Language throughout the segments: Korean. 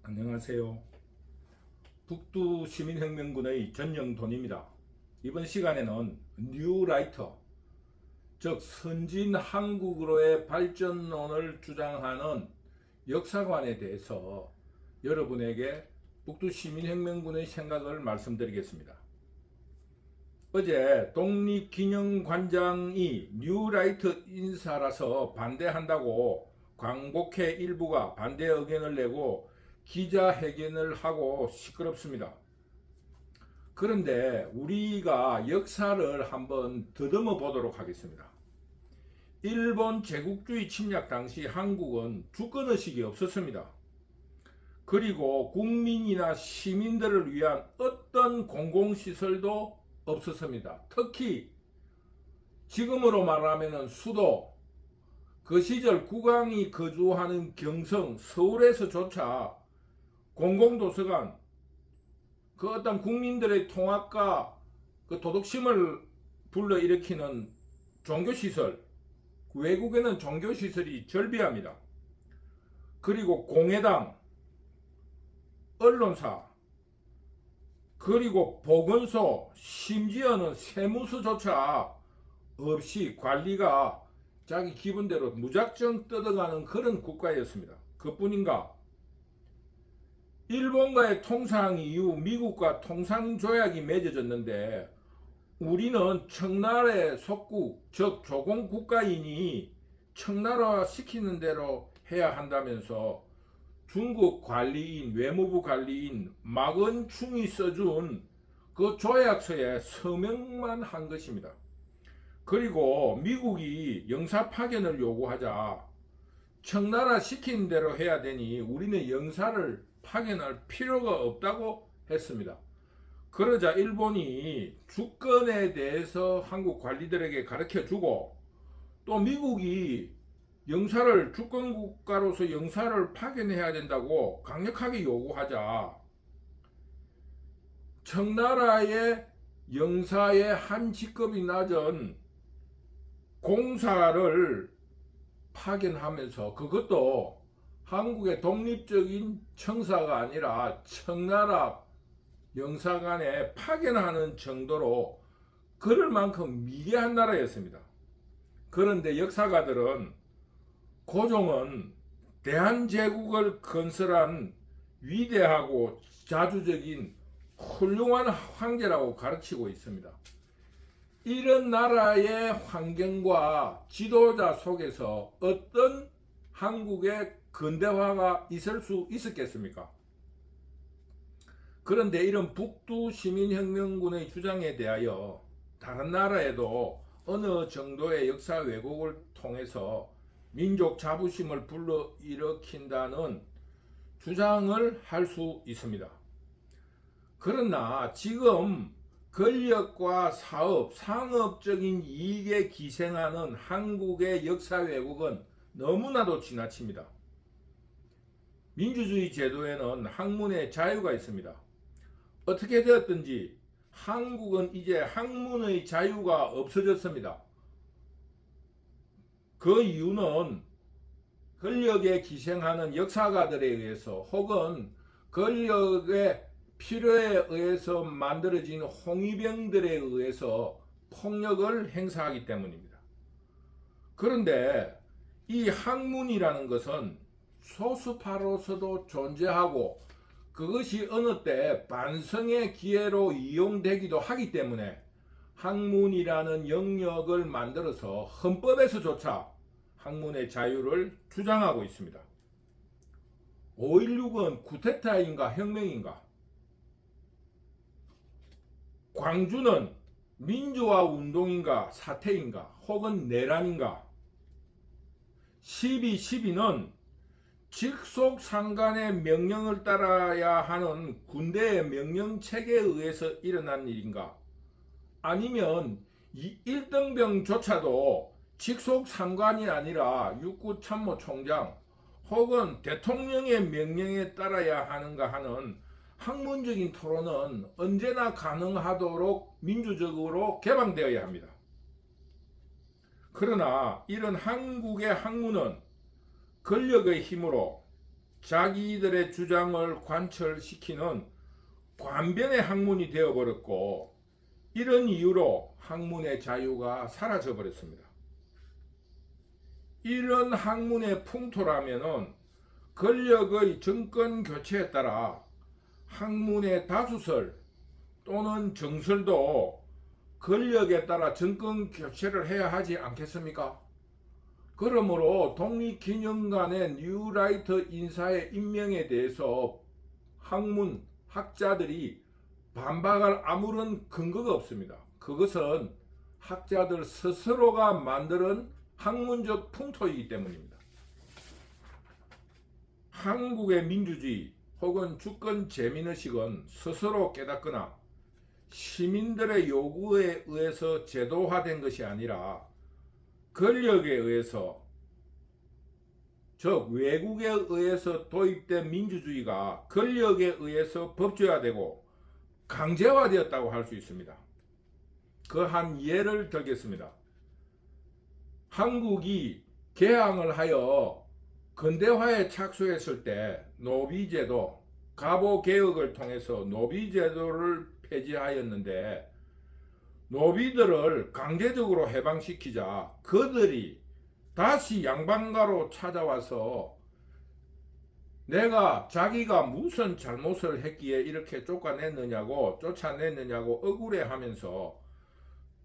안녕하세요. 북두시민혁명군의 전영돈입니다. 이번 시간에는 뉴라이터, 즉 선진 한국으로의 발전론을 주장하는 역사관에 대해서 여러분에게 북두시민혁명군의 생각을 말씀드리겠습니다. 어제 독립기념관장이 뉴라이터 인사라서 반대한다고 광복회 일부가 반대 의견을 내고 기자회견을 하고 시끄럽습니다. 그런데 우리가 역사를 한번 더듬어 보도록 하겠습니다. 일본 제국주의 침략 당시 한국은 주권의식이 없었습니다. 그리고 국민이나 시민들을 위한 어떤 공공시설도 없었습니다. 특히 지금으로 말하면 수도, 그 시절 국왕이 거주하는 경성, 서울에서조차 공공도서관, 그 어떤 국민들의 통합과 그 도덕심을 불러일으키는 종교시설, 외국에는 종교시설이 절비합니다. 그리고 공회당, 언론사, 그리고 보건소, 심지어는 세무서조차 없이 관리가 자기 기분대로 무작정 뜯어가는 그런 국가였습니다. 그뿐인가? 일본과의 통상 이후 미국과 통상조약이 맺어졌는데 우리는 청나라의 속국, 즉 조공국가이니 청나라 시키는 대로 해야 한다면서 중국 관리인, 외무부 관리인 마건충이 써준 그 조약서에 서명만 한 것입니다. 그리고 미국이 영사 파견을 요구하자 청나라 시키는 대로 해야 되니 우리는 영사를 파견할 필요가 없다고 했습니다. 그러자 일본이 주권에 대해서 한국 관리들에게 가르쳐주고 또 미국이 영사를 주권국가로서 영사를 파견해야 된다고 강력하게 요구하자 청나라의 영사의 한 직급이 낮은 공사를 파견하면서 그것도 한국의 독립적인 청사가 아니라 청나라 영사관에 파견하는 정도로 그럴 만큼 미개한 나라였습니다. 그런데 역사가들은 고종은 대한제국을 건설한 위대하고 자주적인 훌륭한 황제라고 가르치고 있습니다. 이런 나라의 환경과 지도자 속에서 어떤 한국의 근대화가 있을 수 있었겠습니까? 그런데 이런 북두시민혁명군의 주장에 대하여 다른 나라에도 어느 정도의 역사 왜곡을 통해서 민족 자부심을 불러일으킨다는 주장을 할 수 있습니다. 그러나 지금 권력과 사업, 상업적인 이익에 기생하는 한국의 역사 왜곡은 너무나도 지나칩니다. 민주주의 제도에는 학문의 자유가 있습니다. 어떻게 되었든지 한국은 이제 학문의 자유가 없어졌습니다. 그 이유는 권력에 기생하는 역사가들에 의해서 혹은 권력의 필요에 의해서 만들어진 홍위병들에 의해서 폭력을 행사하기 때문입니다. 그런데 이 학문이라는 것은 소수파로서도 존재하고 그것이 어느 때 반성의 기회로 이용되기도 하기 때문에 학문이라는 영역을 만들어서 헌법에서조차 학문의 자유를 주장하고 있습니다. 5.16은 쿠데타인가 혁명인가? 광주는 민주화 운동인가 사태인가 혹은 내란인가? 12.12는 직속상관의 명령을 따라야 하는 군대의 명령체계에 의해서 일어난 일인가? 아니면 이 1등병조차도 직속상관이 아니라 육구참모총장 혹은 대통령의 명령에 따라야 하는가 하는 학문적인 토론은 언제나 가능하도록 민주적으로 개방되어야 합니다. 그러나 이런 한국의 학문은 권력의 힘으로 자기들의 주장을 관철시키는 관변의 학문이 되어버렸고, 이런 이유로 학문의 자유가 사라져 버렸습니다. 이런 학문의 풍토라면은 권력의 정권 교체에 따라 학문의 다수설 또는 정설도 권력에 따라 정권 교체를 해야 하지 않겠습니까? 그러므로 독립기념관의 뉴라이트 인사의 임명에 대해서 학자들이 반박할 아무런 근거가 없습니다. 그것은 학자들 스스로가 만드는 학문적 풍토이기 때문입니다. 한국의 민주주의 혹은 주권 재민의식은 스스로 깨닫거나 시민들의 요구에 의해서 제도화된 것이 아니라 권력에 의해서, 즉 외국에 의해서 도입된 민주주의가 권력에 의해서 법제화되고 강제화되었다고 할 수 있습니다. 그 한 예를 들겠습니다. 한국이 개항을 하여 근대화에 착수했을 때 노비제도, 갑오개혁을 통해서 노비제도를 폐지하였는데, 노비들을 강제적으로 해방시키자 그들이 다시 양반가로 찾아와서 자기가 무슨 잘못을 했기에 이렇게 쫓아냈느냐고 억울해하면서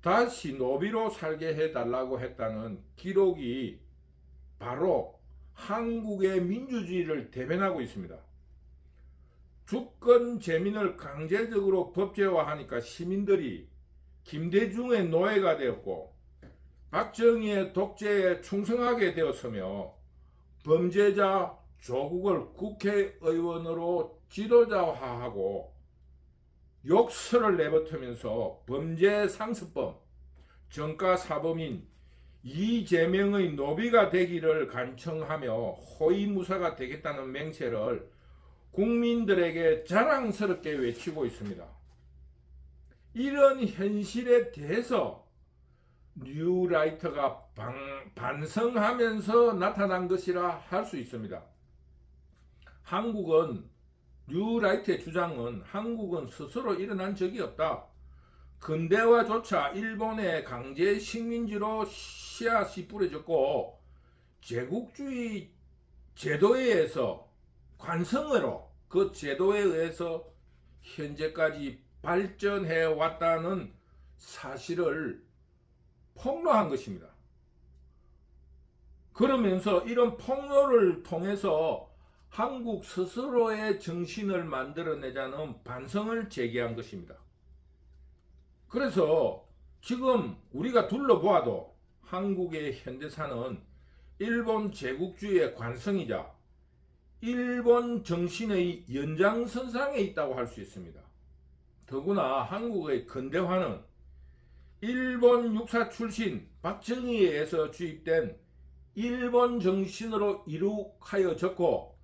다시 노비로 살게 해달라고 했다는 기록이 바로 한국의 민주주의를 대변하고 있습니다. 주권 재민을 강제적으로 법제화하니까 시민들이 김대중의 노예가 되었고 박정희의 독재에 충성하게 되었으며, 범죄자 조국을 국회의원으로 지도자화하고 욕설을 내뱉으면서 범죄상습범, 정가사범인 이재명의 노비가 되기를 간청하며 호위무사가 되겠다는 맹세를 국민들에게 자랑스럽게 외치고 있습니다. 이런 현실에 대해서 뉴라이트가 반성하면서 나타난 것이라 할 수 있습니다. 뉴라이트의 주장은 한국은 스스로 일어난 적이 없다. 근대화조차 일본의 강제 식민지로 씨앗이 뿌려졌고, 제국주의 제도에 의해서 관성으로 그 제도에 의해서 현재까지 발전해 왔다는 사실을 폭로한 것입니다. 그러면서 이런 폭로를 통해서 한국 스스로의 정신을 만들어내자는 반성을 제기한 것입니다. 그래서 지금 우리가 둘러보아도 한국의 현대사는 일본 제국주의의 관성이자 일본 정신의 연장선상에 있다고 할 수 있습니다. 더구나 한국의 근대화는 일본 육사 출신 박정희에 의해서 주입된 일본 정신으로 이룩하여졌고,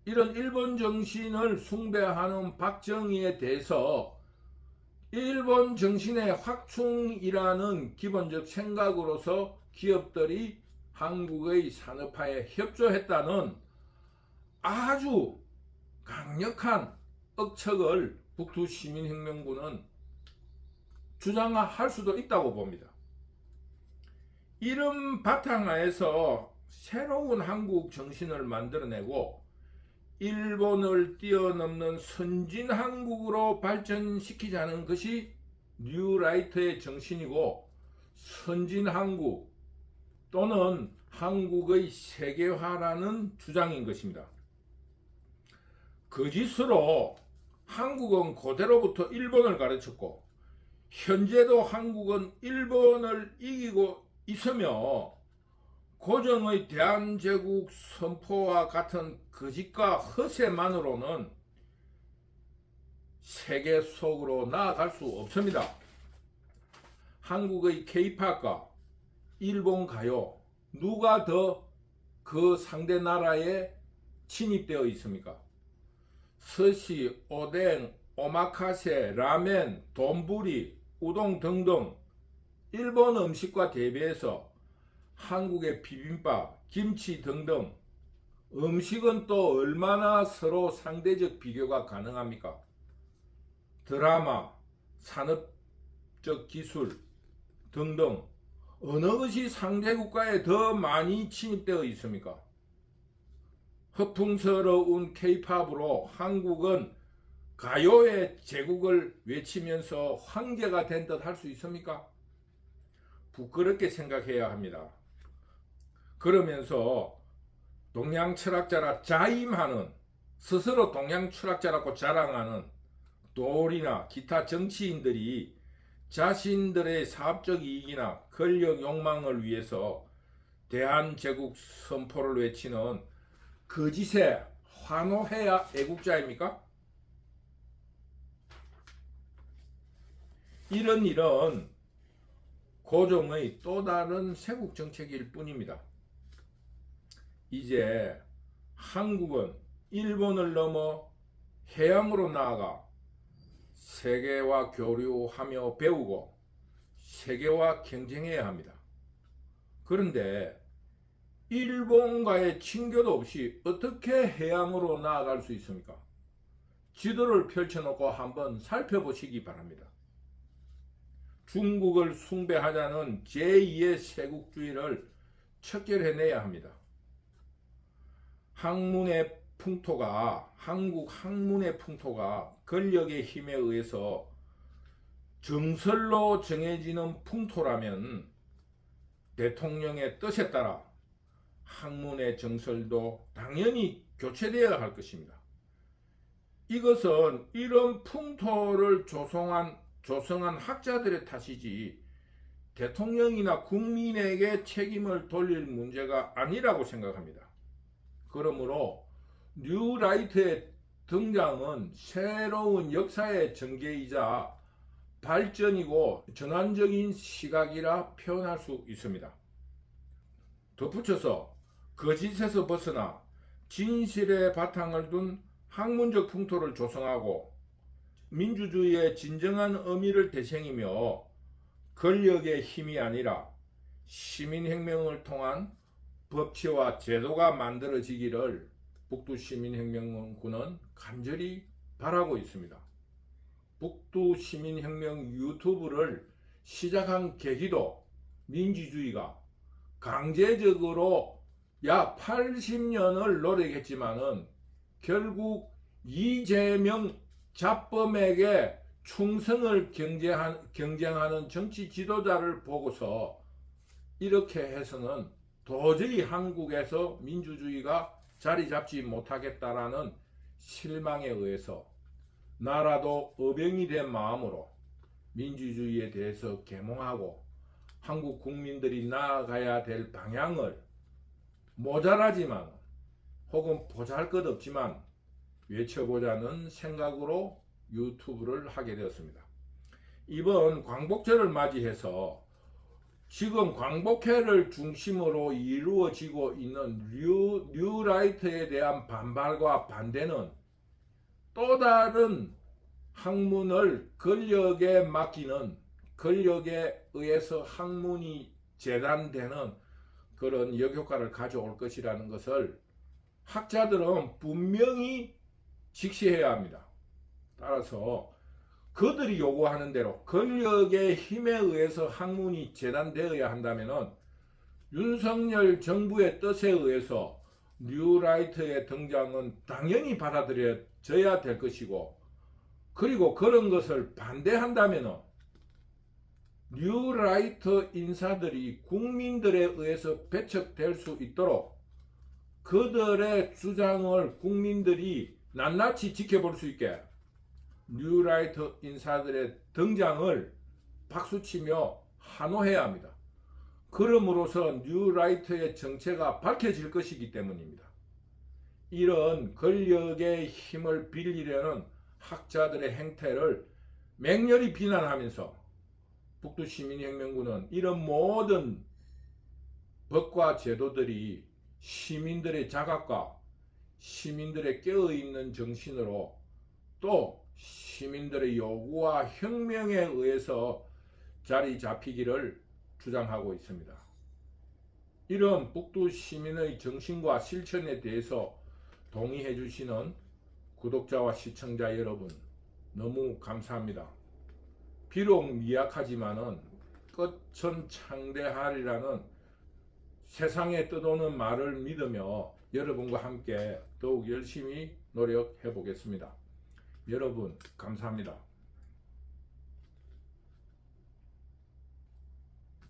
이런 일본 정신을 숭배하는 박정희에 대해서 일본 정신의 확충이라는 기본적 생각으로서 기업들이 한국의 산업화에 협조했다는 아주 강력한 억측을 북두시민혁명군은 주장할 수도 있다고 봅니다. 이런 바탕하에서 새로운 한국 정신을 만들어내고 일본을 뛰어넘는 선진 한국으로 발전시키자는 것이 뉴라이트의 정신이고, 선진 한국 또는 한국의 세계화라는 주장인 것입니다. 거짓으로 한국은 고대로부터 일본을 가르쳤고, 현재도 한국은 일본을 이기고 있으며, 고정의 대한제국 선포와 같은 거짓과 허세만으로는 세계 속으로 나아갈 수 없습니다. 한국의 K-팝과 일본 가요, 누가 더 그 상대 나라에 침입되어 있습니까? 스시, 오뎅, 오마카세, 라멘, 돈부리, 우동 등등 일본 음식과 대비해서 한국의 비빔밥, 김치 등등 음식은 또 얼마나 서로 상대적 비교가 가능합니까? 드라마, 산업적 기술 등등 어느 것이 상대 국가에 더 많이 침입되어 있습니까? 허풍스러운 케이팝으로 한국은 가요의 제국을 외치면서 황제가 된 듯 할 수 있습니까? 부끄럽게 생각해야 합니다. 그러면서 동양 철학자라 자임하는, 스스로 동양 철학자라고 자랑하는 도리나 기타 정치인들이 자신들의 사업적 이익이나 권력 욕망을 위해서 대한제국 선포를 외치는 거짓에 환호해야 애국자입니까? 이런 일은 고종의 또 다른 세국 정책일 뿐입니다. 이제 한국은 일본을 넘어 해양으로 나아가 세계와 교류하며 배우고 세계와 경쟁해야 합니다. 그런데 일본과의 친교도 없이 어떻게 해양으로 나아갈 수 있습니까? 지도를 펼쳐놓고 한번 살펴보시기 바랍니다. 중국을 숭배하자는 제2의 세국주의를 척결해내야 합니다. 한국 학문의 풍토가 권력의 힘에 의해서 정설로 정해지는 풍토라면 대통령의 뜻에 따라 학문의 정설도 당연히 교체되어야 할 것입니다. 이것은 이런 풍토를 조성한 학자들의 탓이지 대통령이나 국민에게 책임을 돌릴 문제가 아니라고 생각합니다. 그러므로 뉴라이트의 등장은 새로운 역사의 전개이자 발전이고 전환적인 시각이라 표현할 수 있습니다. 덧붙여서 거짓에서 벗어나 진실의 바탕을 둔 학문적 풍토를 조성하고 민주주의의 진정한 의미를 되새기며 권력의 힘이 아니라 시민혁명을 통한 법치와 제도가 만들어지기를 북두시민혁명군은 간절히 바라고 있습니다. 북두시민혁명 유튜브를 시작한 계기도 민주주의가 강제적으로 약 80년을 노력했지만은 결국 이재명 잡범에게 충성을 경쟁하는 정치 지도자를 보고서 이렇게 해서는 도저히 한국에서 민주주의가 자리 잡지 못하겠다라는 실망에 의해서 나라도 어병이 된 마음으로 민주주의에 대해서 계몽하고 한국 국민들이 나아가야 될 방향을 모자라지만 혹은 보잘것없지만 외쳐보자는 생각으로 유튜브를 하게 되었습니다. 이번 광복절을 맞이해서 지금 광복회를 중심으로 이루어지고 있는 뉴라이트에 대한 반발과 반대는 또 다른 학문을 권력에 맡기는, 권력에 의해서 학문이 재단되는 그런 역효과를 가져올 것이라는 것을 학자들은 분명히 직시해야 합니다. 따라서 그들이 요구하는 대로 권력의 힘에 의해서 학문이 재단되어야 한다면 윤석열 정부의 뜻에 의해서 뉴라이트의 등장은 당연히 받아들여져야 될 것이고, 그리고 그런 것을 반대한다면 뉴라이트 인사들이 국민들에 의해서 배척될 수 있도록 그들의 주장을 국민들이 낱낱이 지켜볼 수 있게 뉴라이트 인사들의 등장을 박수치며 환호해야 합니다. 그럼으로써 뉴라이트의 정체가 밝혀질 것이기 때문입니다. 이런 권력의 힘을 빌리려는 학자들의 행태를 맹렬히 비난하면서 북두시민혁명군은 이런 모든 법과 제도들이 시민들의 자각과 시민들의 깨어있는 정신으로 또 시민들의 요구와 혁명에 의해서 자리 잡히기를 주장하고 있습니다. 이런 북두 시민의 정신과 실천에 대해서 동의해 주시는 구독자와 시청자 여러분, 너무 감사합니다. 비록 미약하지만은 끝은 창대하리라는 세상에 떠도는 말을 믿으며 여러분과 함께 더욱 열심히 노력해 보겠습니다. 여러분 감사합니다.